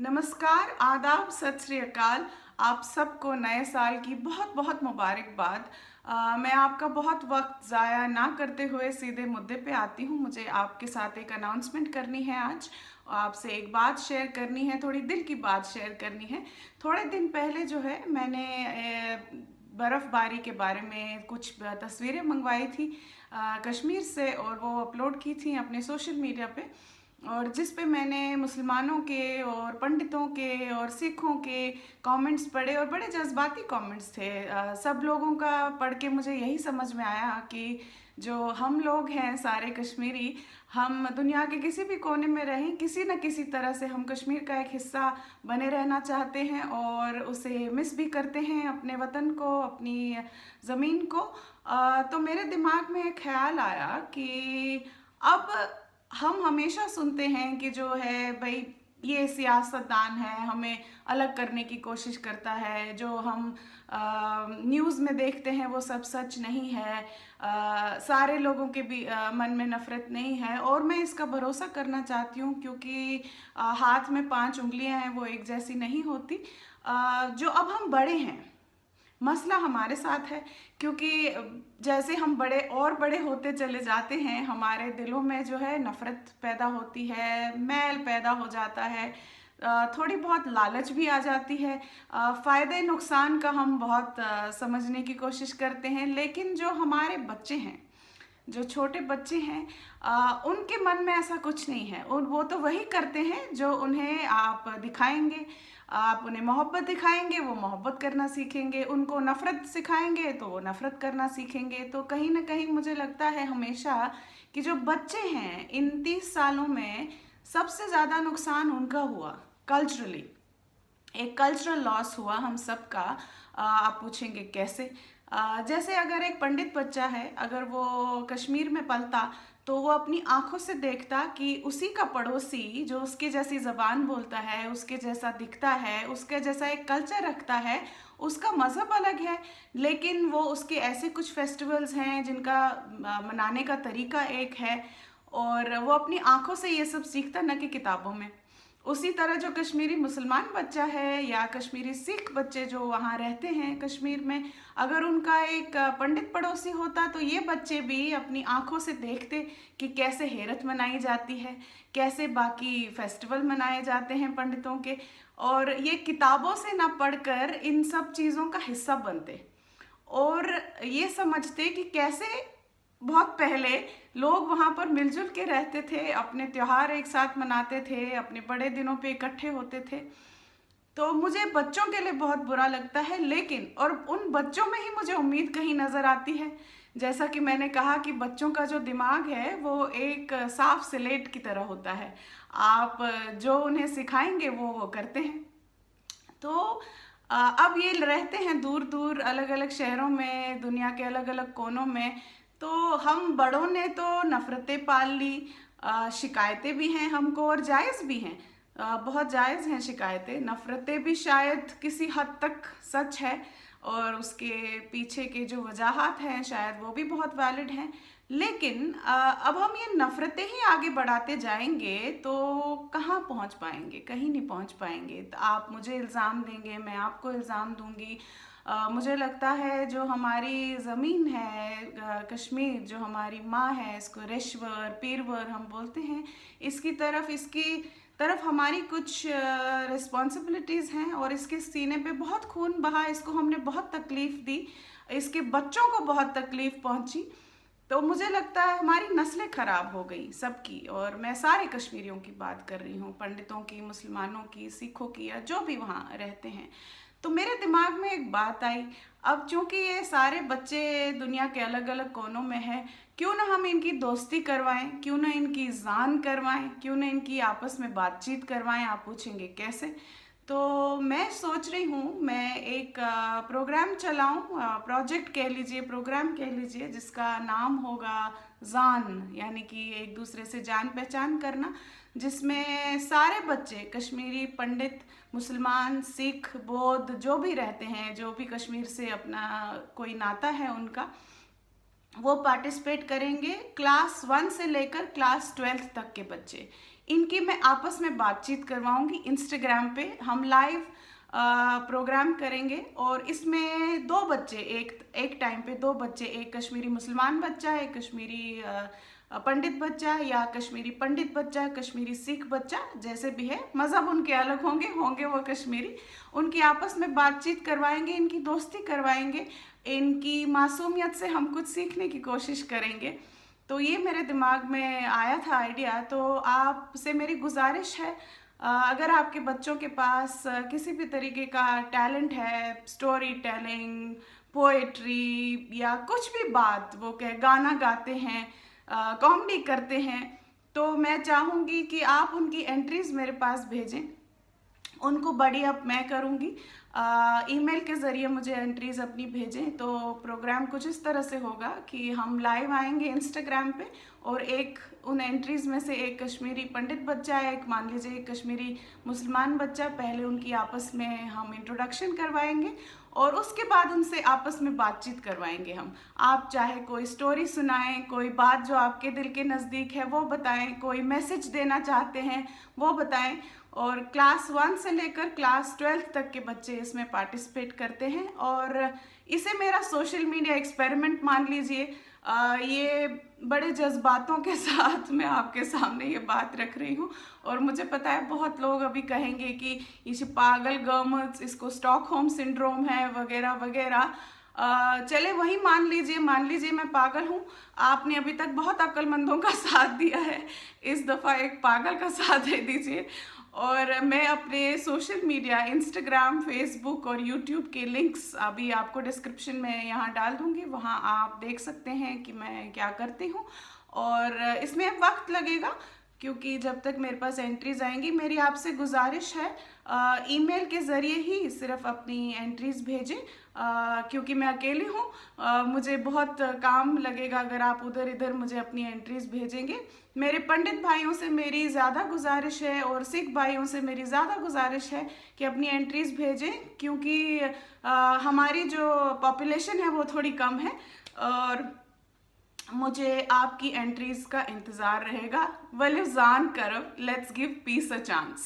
नमस्कार, आदाब, सत श्री अकाल। आप सबको नए साल की बहुत बहुत मुबारकबाद। मैं आपका बहुत वक्त ज़ाया ना करते हुए सीधे मुद्दे पे आती हूँ। मुझे आपके साथ एक अनाउंसमेंट करनी है आज। आपसे एक बात शेयर करनी है, थोड़ी दिल की बात शेयर करनी है। थोड़े दिन पहले जो है मैंने बर्फ़बारी के बारे में कुछ तस्वीरें मंगवाई थी कश्मीर से, और वो अपलोड की थी अपने सोशल मीडिया पे। और जिस पे मैंने मुसलमानों के और पंडितों के और सिखों के कमेंट्स पढ़े, और बड़े जज्बाती कमेंट्स थे। सब लोगों का पढ़ के मुझे यही समझ में आया कि जो हम लोग हैं सारे कश्मीरी, हम दुनिया के किसी भी कोने में रहें, किसी न किसी तरह से हम कश्मीर का एक हिस्सा बने रहना चाहते हैं और उसे मिस भी करते हैं, अपने वतन को, अपनी ज़मीन को। तो मेरे दिमाग में एक ख्याल आया कि अब हम हमेशा सुनते हैं कि जो है भाई ये सियासतदान है, हमें अलग करने की कोशिश करता है, जो हम न्यूज़ में देखते हैं वो सब सच नहीं है। सारे लोगों के भी मन में नफ़रत नहीं है, और मैं इसका भरोसा करना चाहती हूँ क्योंकि हाथ में 5 उंगलियां हैं, वो एक जैसी नहीं होती। जो अब हम बड़े हैं, मसला हमारे साथ है, क्योंकि जैसे हम बड़े और बड़े होते चले जाते हैं, हमारे दिलों में जो है नफ़रत पैदा होती है, मैल पैदा हो जाता है, थोड़ी बहुत लालच भी आ जाती है। फ़ायदे नुकसान का हम बहुत समझने की कोशिश करते हैं, लेकिन जो हमारे बच्चे हैं, जो छोटे बच्चे हैं, उनके मन में ऐसा कुछ नहीं है। वो तो वही करते हैं जो उन्हें आप दिखाएंगे। आप उन्हें मोहब्बत दिखाएंगे, वो मोहब्बत करना सीखेंगे। उनको नफ़रत सिखाएंगे तो वो नफ़रत करना सीखेंगे। तो कहीं ना कहीं मुझे लगता है हमेशा कि जो बच्चे हैं, इन 30 सालों में सबसे ज़्यादा नुकसान उनका हुआ। कल्चरली एक कल्चरल लॉस हुआ हम सबका। आप पूछेंगे कैसे? जैसे अगर एक पंडित बच्चा है, अगर वो कश्मीर में पलता, तो वो अपनी आंखों से देखता कि उसी का पड़ोसी जो उसके जैसी ज़बान बोलता है, उसके जैसा दिखता है, उसके जैसा एक कल्चर रखता है, उसका मज़हब अलग है, लेकिन वो उसके ऐसे कुछ फेस्टिवल्स हैं जिनका मनाने का तरीका एक है, और वो अपनी आंखों से ये सब सीखता, न कि किताबों में। उसी तरह जो कश्मीरी मुसलमान बच्चा है या कश्मीरी सिख बच्चे जो वहाँ रहते हैं कश्मीर में, अगर उनका एक पंडित पड़ोसी होता तो ये बच्चे भी अपनी आंखों से देखते कि कैसे हेरत मनाई जाती है, कैसे बाकी फेस्टिवल मनाए जाते हैं पंडितों के, और ये किताबों से ना पढ़कर इन सब चीज़ों का हिस्सा बनते और ये समझते कि कैसे बहुत पहले लोग वहाँ पर मिलजुल के रहते थे, अपने त्योहार एक साथ मनाते थे, अपने बड़े दिनों पे इकट्ठे होते थे। तो मुझे बच्चों के लिए बहुत बुरा लगता है, लेकिन और उन बच्चों में ही मुझे उम्मीद कहीं नज़र आती है। जैसा कि मैंने कहा कि बच्चों का जो दिमाग है वो एक साफ स्लेट की तरह होता है। आप जो उन्हें सिखाएंगे वो करते हैं। तो अब ये रहते हैं दूर दूर अलग अलग शहरों में, दुनिया के अलग अलग कोनों में। तो हम बड़ों ने तो नफ़रतें पाल ली, शिकायतें भी हैं हमको, और जायज़ भी हैं। बहुत जायज़ हैं शिकायतें, नफ़रतें भी शायद किसी हद तक सच है, और उसके पीछे के जो वजहात हैं शायद वो भी बहुत वैलिड हैं। लेकिन अब हम ये नफ़रतें ही आगे बढ़ाते जाएंगे तो कहाँ पहुँच पाएंगे? कहीं नहीं पहुँच पाएंगे। तो आप मुझे इल्ज़ाम देंगे, मैं आपको इल्ज़ाम दूंगी। मुझे लगता है जो हमारी ज़मीन है, कश्मीर, जो हमारी माँ है, इसको रेशवर पीरवर हम बोलते हैं, इसकी तरफ हमारी कुछ रिस्पॉन्सिबिलिटीज़ हैं, और इसके सीने पे बहुत खून बहा, इसको हमने बहुत तकलीफ़ दी, इसके बच्चों को बहुत तकलीफ़ पहुंची। तो मुझे लगता है हमारी नस्लें ख़राब हो गई सबकी, और मैं सारे कश्मीरियों की बात कर रही हूँ, पंडितों की, मुसलमानों की, सिखों की, या जो भी वहाँ रहते हैं। तो मेरे दिमाग में एक बात आई, अब चूंकि ये सारे बच्चे दुनिया के अलग अलग कोनों में हैं, क्यों ना हम इनकी दोस्ती करवाएं, क्यों ना इनकी जान करवाएं, क्यों ना इनकी आपस में बातचीत करवाएं। आप पूछेंगे कैसे? तो मैं सोच रही हूँ मैं एक प्रोग्राम चलाऊँ, प्रोजेक्ट कह लीजिए, प्रोग्राम कह लीजिए, जिसका नाम होगा जान, यानी कि एक दूसरे से जान पहचान करना, जिसमें सारे बच्चे, कश्मीरी पंडित, मुसलमान, सिख, बौद्ध, जो भी रहते हैं, जो भी कश्मीर से अपना कोई नाता है उनका, वो पार्टिसिपेट करेंगे। क्लास 1 से लेकर क्लास 12th तक के बच्चे, इनकी मैं आपस में बातचीत करवाऊंगी। इंस्टाग्राम पे हम लाइव प्रोग्राम करेंगे और इसमें दो बच्चे एक टाइम पे दो बच्चे, एक कश्मीरी मुसलमान बच्चा, एक कश्मीरी पंडित बच्चा या कश्मीरी पंडित बच्चा, कश्मीरी सिख बच्चा, जैसे भी है, मज़हब उनके अलग होंगे वो कश्मीरी, उनकी आपस में बातचीत करवाएंगे, इनकी दोस्ती करवाएंगे, इनकी मासूमियत से हम कुछ सीखने की कोशिश करेंगे। तो ये मेरे दिमाग में आया था आइडिया, तो आपसे मेरी गुजारिश है, अगर आपके बच्चों के पास किसी भी तरीके का टैलेंट है, स्टोरी टेलिंग, पोएट्री या कुछ भी बात, वो क्या गाना गाते हैं, कॉमेडी करते हैं, तो मैं चाहूँगी कि आप उनकी एंट्रीज मेरे पास भेजें, उनको बड़ी अप मैं करूँगी। ईमेल के ज़रिए मुझे एंट्रीज अपनी भेजें। तो प्रोग्राम कुछ इस तरह से होगा कि हम लाइव आएंगे इंस्टाग्राम पे और एक उन एंट्रीज में से एक कश्मीरी पंडित बच्चा है, एक मान लीजिए एक कश्मीरी मुसलमान बच्चा, पहले उनकी आपस में हम इंट्रोडक्शन करवाएंगे और उसके बाद उनसे आपस में बातचीत करवाएंगे हम। आप चाहे कोई स्टोरी सुनाएं, कोई बात जो आपके दिल के नज़दीक है वो बताएं, कोई मैसेज देना चाहते हैं वो बताएं। और क्लास 1 से लेकर क्लास 12 तक के बच्चे इसमें पार्टिसिपेट करते हैं और इसे मेरा सोशल मीडिया एक्सपेरिमेंट मान लीजिए। ये बड़े जज्बातों के साथ मैं आपके सामने ये बात रख रही हूँ और मुझे पता है बहुत लोग अभी कहेंगे कि ये पागल गर्ल्स, इसको स्टॉकहोम सिंड्रोम है वगैरह वगैरह। चले वही मान लीजिए मैं पागल हूँ। आपने अभी तक बहुत अक्लमंदों का साथ दिया है, इस दफ़ा एक पागल का साथ दे दीजिए। और मैं अपने सोशल मीडिया इंस्टाग्राम, फेसबुक और यूट्यूब के लिंक्स अभी आपको डिस्क्रिप्शन में यहाँ डाल दूँगी, वहाँ आप देख सकते हैं कि मैं क्या करती हूँ। और इसमें वक्त लगेगा क्योंकि जब तक मेरे पास एंट्रीज आएंगी, मेरी आपसे गुजारिश है ईमेल के ज़रिए ही सिर्फ अपनी एंट्रीज भेजें, क्योंकि मैं अकेली हूँ। मुझे बहुत काम लगेगा अगर आप उधर इधर मुझे अपनी एंट्रीज भेजेंगे। मेरे पंडित भाइयों से मेरी ज़्यादा गुजारिश है और सिख भाइयों से मेरी ज़्यादा गुजारिश है कि अपनी एंट्रीज भेजें, क्योंकि हमारी जो पॉपुलेशन है वो थोड़ी कम है और मुझे आपकी एंट्रीज का इंतज़ार रहेगा। वलिव जान करब, let's give piece a chance.